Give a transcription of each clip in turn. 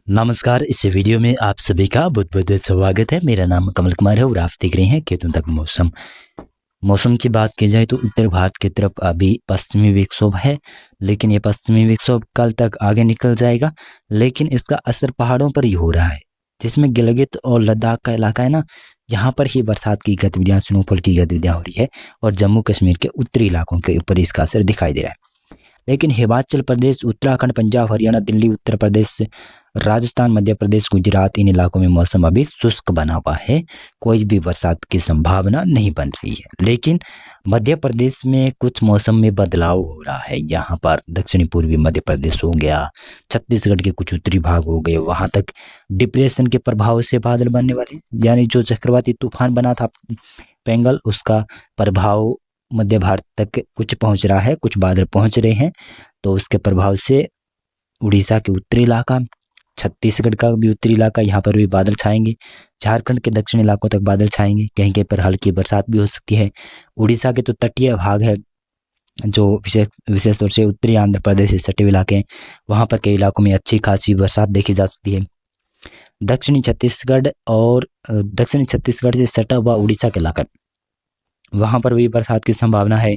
नमस्कार। इस वीडियो में आप सभी का बहुत बहुत स्वागत है। मेरा नाम कमल कुमार है और आप देख रहे हैं खेतों तक मौसम। मौसम की बात की जाए तो उत्तर भारत की तरफ अभी पश्चिमी विक्षोभ है, लेकिन ये पश्चिमी विक्षोभ कल तक आगे निकल जाएगा। लेकिन इसका असर पहाड़ों पर ही हो रहा है, जिसमें गिलगित और लद्दाख का इलाका है ना, यहाँ पर ही बरसात की गतिविधियाँ, स्नोफॉल की गतिविधियाँ हो रही है और जम्मू कश्मीर के उत्तरी इलाकों के ऊपर इसका असर दिखाई दे रहा है। लेकिन हिमाचल प्रदेश, उत्तराखंड, पंजाब, हरियाणा, दिल्ली, उत्तर प्रदेश, राजस्थान, मध्य प्रदेश, गुजरात, इन इलाकों में मौसम अभी शुष्क बना हुआ है। कोई भी बरसात की संभावना नहीं बन रही है। लेकिन मध्य प्रदेश में कुछ मौसम में बदलाव हो रहा है। यहाँ पर दक्षिणी पूर्वी मध्य प्रदेश हो गया, छत्तीसगढ़ के कुछ उत्तरी भाग हो गए, वहां तक डिप्रेशन के प्रभाव से बादल बनने वाले, यानी जो चक्रवाती तूफान बना था पेंगल, उसका प्रभाव मध्य भारत तक कुछ पहुंच रहा है, कुछ बादल पहुंच रहे हैं। तो उसके प्रभाव से उड़ीसा के उत्तरी इलाका, छत्तीसगढ़ का भी उत्तरी इलाका, यहाँ पर भी बादल छाएंगे। झारखंड के दक्षिण इलाकों तक बादल छाएंगे, कहीं कहीं पर हल्की बरसात भी हो सकती है। उड़ीसा के तो तटीय भाग है, जो विशेष विशेष तौर से उत्तरी आंध्र प्रदेश से सटे इलाके हैं, वहाँ पर कई इलाकों में अच्छी खासी बरसात देखी जा सकती है। दक्षिणी छत्तीसगढ़ और दक्षिणी छत्तीसगढ़ से सटा हुआ उड़ीसा का इलाका, वहाँ पर भी बरसात की संभावना है।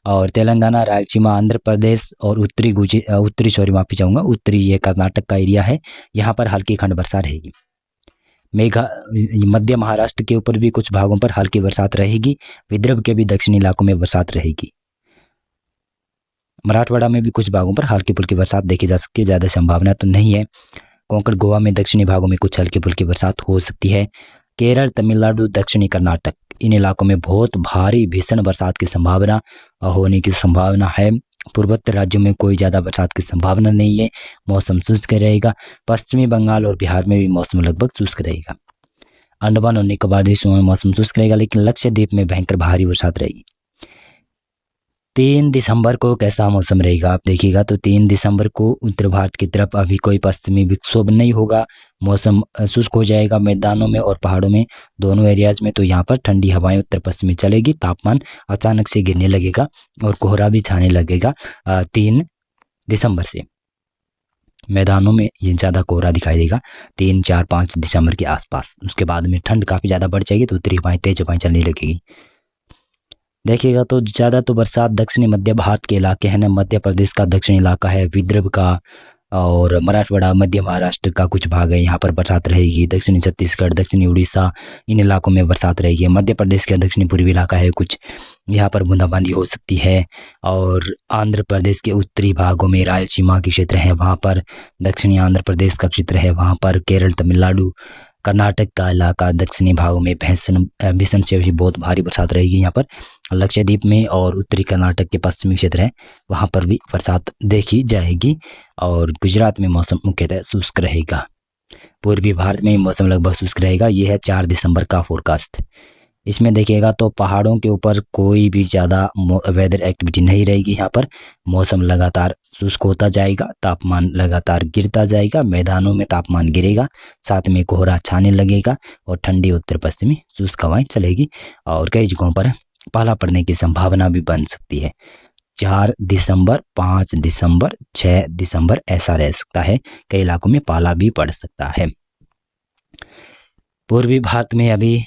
और तेलंगाना, रायलसीमा, आंध्र प्रदेश और उत्तरी ये कर्नाटक का एरिया है, यहाँ पर हल्की खंड वर्षा रहेगी। मध्य महाराष्ट्र के ऊपर भी कुछ भागों पर हल्की बरसात रहेगी। विदर्भ के भी दक्षिणी इलाकों में बरसात रहेगी। मराठवाड़ा में भी कुछ भागों पर हल्की फुल्की बरसात देखी जा सकती है, ज़्यादा संभावना तो नहीं है। कोंकण, गोवा में दक्षिणी भागों में कुछ हल्की फुल्की बरसात हो सकती है। केरल, तमिलनाडु, दक्षिणी कर्नाटक, इन इलाकों में बहुत भारी भीषण बरसात की संभावना होने की संभावना है। पूर्वोत्तर राज्यों में कोई ज़्यादा बरसात की संभावना नहीं है, मौसम शुष्क रहेगा। पश्चिमी बंगाल और बिहार में भी मौसम लगभग शुष्क रहेगा। अंडमान और निकोबार देशों में मौसम शुष्क रहेगा, लेकिन लक्षद्वीप में भयंकर भारी बरसात रहेगी। 3 दिसंबर को कैसा मौसम रहेगा आप देखिएगा तो 3 दिसंबर को उत्तर भारत की तरफ अभी कोई पश्चिमी विक्षोभ नहीं होगा, मौसम शुष्क हो जाएगा मैदानों में और पहाड़ों में, दोनों एरियाज में। तो यहाँ पर ठंडी हवाएं उत्तर पश्चिमी चलेगी, तापमान अचानक से गिरने लगेगा और कोहरा भी छाने लगेगा 3 दिसंबर से। मैदानों में ये ज़्यादा कोहरा दिखाई देगा 3, 4, 5 दिसंबर के आसपास। उसके बाद में ठंड काफ़ी ज़्यादा बढ़ जाएगी, तो उत्तरी हवाएं, तेज हवाएं चलने लगेगी। देखिएगा तो ज़्यादा तो बरसात दक्षिणी मध्य भारत के इलाके हैं ना, मध्य प्रदेश का दक्षिणी इलाका है, विदर्भ का और मराठवाड़ा, मध्य महाराष्ट्र का कुछ भाग है, यहाँ पर बरसात रहेगी। दक्षिणी छत्तीसगढ़, दक्षिणी उड़ीसा, इन इलाकों में बरसात रहेगी। मध्य प्रदेश का दक्षिणी पूर्वी इलाका है कुछ, यहाँ पर बूंदाबांदी हो सकती है। और आंध्र प्रदेश के उत्तरी भागों में रायलसीमा के क्षेत्र हैं, वहाँ पर दक्षिणी आंध्र प्रदेश का क्षेत्र है, वहाँ पर केरल, तमिलनाडु, कर्नाटक का इलाका, दक्षिणी भागों में भीषण से भी बहुत भारी बरसात रहेगी। यहाँ पर लक्षद्वीप में और उत्तरी कर्नाटक के पश्चिमी क्षेत्र है, वहाँ पर भी बरसात देखी जाएगी। और गुजरात में मौसम मुख्यतः शुष्क रहेगा। पूर्वी भारत में मौसम लगभग शुष्क रहेगा। ये है 4 दिसंबर का फोरकास्ट। इसमें देखिएगा तो पहाड़ों के ऊपर कोई भी ज़्यादा वेदर एक्टिविटी नहीं रहेगी। यहाँ पर मौसम लगातार शुष्क होता जाएगा, तापमान लगातार गिरता जाएगा, मैदानों में तापमान गिरेगा, साथ में कोहरा छाने लगेगा और ठंडी उत्तर पश्चिमी शुष्क हवाएं चलेगी और कई जगहों पर पाला पड़ने की संभावना भी बन सकती है। 4 दिसंबर, 5 दिसंबर, 6 दिसंबर ऐसा रह सकता है। कई इलाकों में पाला भी पड़ सकता है। पूर्वी भारत में अभी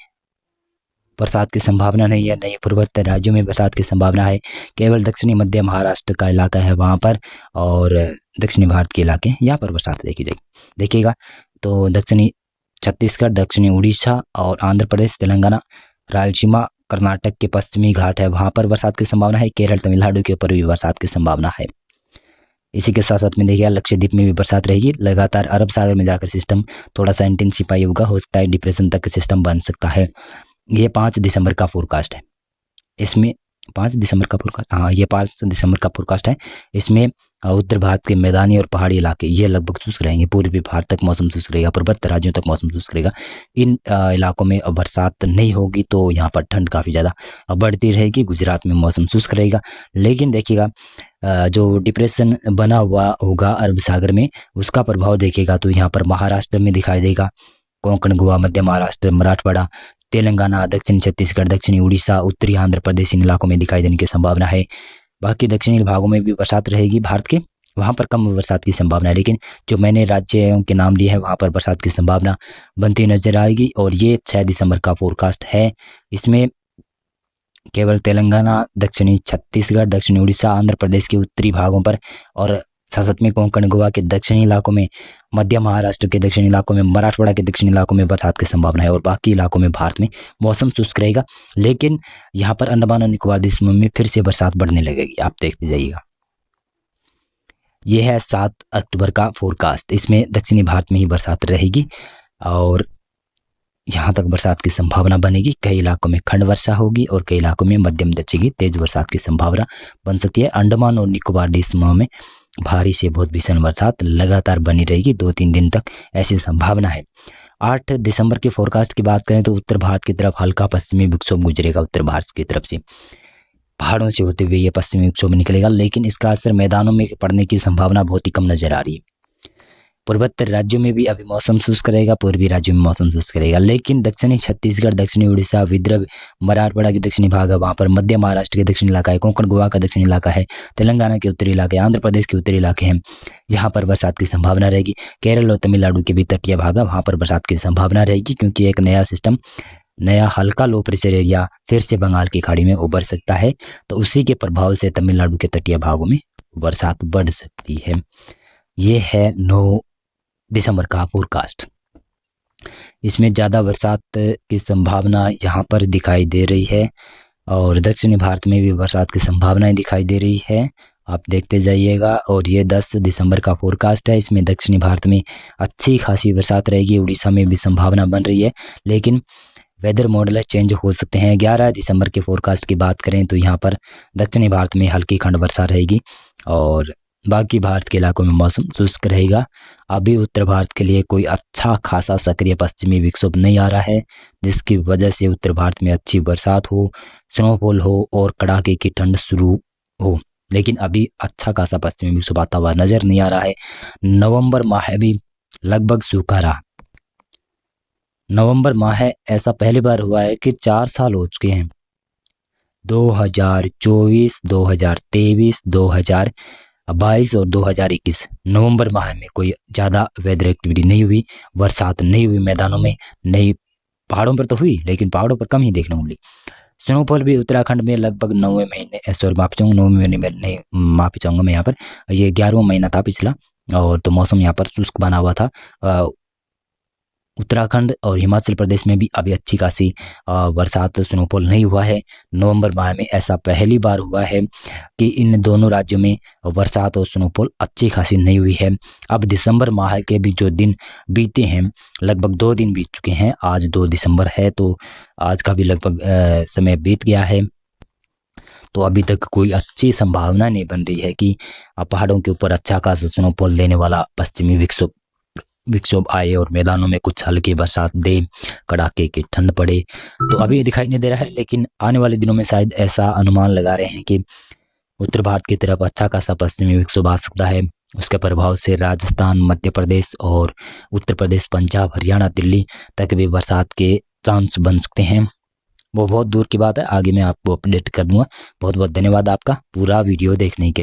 बरसात की संभावना नहीं है, नहीं पूर्वोत्तर राज्यों में बरसात की संभावना है। केवल दक्षिणी मध्य महाराष्ट्र का इलाका है वहाँ पर, और दक्षिणी भारत के इलाके यहाँ पर बरसात देखी जाएगी। देखिएगा तो दक्षिणी छत्तीसगढ़, दक्षिणी उड़ीसा और आंध्र प्रदेश, तेलंगाना, रायलसीमा, कर्नाटक के पश्चिमी घाट है, वहाँ पर बरसात की संभावना है। केरल, तमिलनाडु के ऊपर भी बरसात की संभावना है। इसी के साथ साथ में देखिए लक्षद्वीप में भी बरसात रहेगी। लगातार अरब सागर में जाकर सिस्टम थोड़ा सा इंटेंसिफाई होगा, हो सकता है डिप्रेशन तक सिस्टम बन सकता है। ये 5 दिसंबर का फोरकास्ट है। इसमें 5 दिसंबर का फोरकास्ट, हाँ ये 5 दिसंबर का फोरकास्ट है। इसमें उत्तर भारत के मैदानी और पहाड़ी इलाके ये लगभग शुष्क रहेंगे। पूर्वी भारत तक मौसम शुष्क रहेगा, पूर्वोत्तर राज्यों तक मौसम शुष्क रहेगा। इन इलाकों में बरसात नहीं होगी, तो यहाँ पर ठंड काफ़ी ज़्यादा बढ़ती रहेगी। गुजरात में मौसम शुष्क रहेगा। लेकिन देखिएगा जो डिप्रेशन बना हुआ होगा अरब सागर में, उसका प्रभाव देखिएगा तो यहाँ पर महाराष्ट्र में दिखाई देगा। कोंकण, गोवा, मध्य महाराष्ट्र, मराठवाड़ा, तेलंगाना, दक्षिणी छत्तीसगढ़, दक्षिणी उड़ीसा, उत्तरी आंध्र प्रदेश, इन इलाकों में दिखाई देने की संभावना है। बाकी दक्षिणी भागों में भी बरसात रहेगी भारत के, वहाँ पर कम बरसात की संभावना है, लेकिन जो मैंने राज्यों के नाम लिए हैं वहाँ पर बरसात की संभावना बनती नजर आएगी। और ये 6 दिसंबर का फोरकास्ट है। इसमें केवल तेलंगाना, दक्षिणी छत्तीसगढ़, दक्षिणी उड़ीसा, आंध्र प्रदेश के उत्तरी भागों पर और साथ में कोंकण गोवा के दक्षिणी इलाकों में, मध्य महाराष्ट्र के दक्षिणी इलाकों में, मराठवाड़ा के दक्षिणी इलाकों में बरसात की संभावना है और बाकी इलाकों में भारत में मौसम शुष्क रहेगा। लेकिन यहाँ पर अंडमान और निकोबार द्वीप समूह में फिर से बरसात बढ़ने लगेगी, आप देखते जाइएगा। यह है 7 अक्टूबर का फोरकास्ट। इसमें दक्षिणी भारत में ही बरसात रहेगी और यहाँ तक बरसात की संभावना बनेगी। कई इलाकों में खंड वर्षा होगी और कई इलाकों में मध्यम दर्जे की तेज बरसात की संभावना बन सकती है। अंडमान और निकोबार द्वीप समूह में भारी से बहुत भीषण बरसात लगातार बनी रहेगी 2-3 दिन तक, ऐसी संभावना है। 8 दिसंबर के फोरकास्ट की बात करें तो उत्तर भारत की तरफ हल्का पश्चिमी विक्षोभ गुजरेगा। उत्तर भारत की तरफ से पहाड़ों से होते हुए ये पश्चिमी विक्षोभ निकलेगा, लेकिन इसका असर मैदानों में पड़ने की संभावना बहुत ही कम नजर आ रही है। पूर्वोत्तर राज्यों में भी अभी मौसम शुष्क रहेगा, पूर्वी राज्यों में मौसम शुष्क रहेगा, लेकिन दक्षिणी छत्तीसगढ़, दक्षिणी उड़ीसा, विदर्भ, मराठवाड़ा के दक्षिणी भाग है, वहाँ पर मध्य महाराष्ट्र के दक्षिणी इलाका है, कोंकण गोवा का दक्षिणी इलाका है, तेलंगाना के उत्तरी इलाके, आंध्र प्रदेश के उत्तरी इलाके हैं, जहाँ पर बरसात की संभावना रहेगी। केरल और तमिलनाडु के भी तटीय भाग है, वहाँ पर बरसात की संभावना रहेगी, क्योंकि एक नया सिस्टम, नया हल्का लो प्रेशर एरिया फिर से बंगाल की खाड़ी में उभर सकता है, तो उसी के प्रभाव से तमिलनाडु के तटीय भागों में बरसात बढ़ सकती है। ये है 9 दिसंबर का फोरकास्ट। इसमें ज़्यादा बरसात की संभावना यहाँ पर दिखाई दे रही है और दक्षिणी भारत में भी बरसात की संभावनाएं दिखाई दे रही है, आप देखते जाइएगा। और ये 10 दिसंबर का फोरकास्ट है। इसमें दक्षिणी भारत में अच्छी खासी बरसात रहेगी, उड़ीसा में भी संभावना बन रही है, लेकिन वेदर मॉडल चेंज हो सकते हैं। 11 दिसंबर के फोरकास्ट की बात करें तो यहाँ पर दक्षिणी भारत में हल्की खंड वर्षा रहेगी और बाकी भारत के इलाकों में मौसम शुष्क रहेगा। अभी उत्तर भारत के लिए कोई अच्छा खासा सक्रिय पश्चिमी विक्षोभ नहीं आ रहा है, जिसकी वजह से उत्तर भारत में अच्छी बरसात हो, स्नोफॉल हो और कड़ाके की ठंड शुरू हो, लेकिन अभी अच्छा खासा पश्चिमी विक्षोभ आता हुआ नजर नहीं आ रहा है। नवंबर माह भी लगभग सूखा रहा। नवंबर माह ऐसा पहली बार हुआ है कि 4 साल हो चुके हैं, 2024, 2023, 2022 और 2021 नवंबर माह में कोई ज़्यादा वेदर एक्टिविटी नहीं हुई, बरसात नहीं हुई मैदानों में, नहीं पहाड़ों पर तो हुई लेकिन पहाड़ों पर कम ही देखने को मिली। स्नोफॉल भी उत्तराखंड में लगभग 9वें महीने, सॉरी माफी चाहूँगा 9वें महीने में नहीं, माफी चाहूँगा मैं यहाँ पर, ये 11वां महीना था पिछला, और तो मौसम यहाँ पर शुष्क बना हुआ था। उत्तराखंड और हिमाचल प्रदेश में भी अभी अच्छी खासी बरसात, स्नोफॉल नहीं हुआ है। नवंबर माह में ऐसा पहली बार हुआ है कि इन दोनों राज्यों में बरसात और स्नोफॉल अच्छी खासी नहीं हुई है। अब दिसंबर माह के भी जो दिन बीते हैं, लगभग 2 दिन बीत चुके हैं, आज 2 दिसंबर है, तो आज का भी लगभग समय बीत गया है, तो अभी तक कोई अच्छी संभावना नहीं बन रही है कि पहाड़ों के ऊपर अच्छा खासा स्नोफॉल देने वाला पश्चिमी विक्षोभ आए और मैदानों में कुछ हल्की बरसात दे, कड़ाके की ठंड पड़े, तो अभी दिखाई नहीं दे रहा है। लेकिन आने वाले दिनों में शायद ऐसा अनुमान लगा रहे हैं कि उत्तर भारत की तरफ अच्छा खासा पश्चिमी विक्षोभ आ सकता है। उसके प्रभाव से राजस्थान, मध्य प्रदेश और उत्तर प्रदेश, पंजाब, हरियाणा, दिल्ली तक भी बरसात के चांस बन सकते हैं। वो बहुत दूर की बात है, आगे मैं आपको अपडेट कर दूंगा। बहुत बहुत धन्यवाद आपका पूरा वीडियो देखने के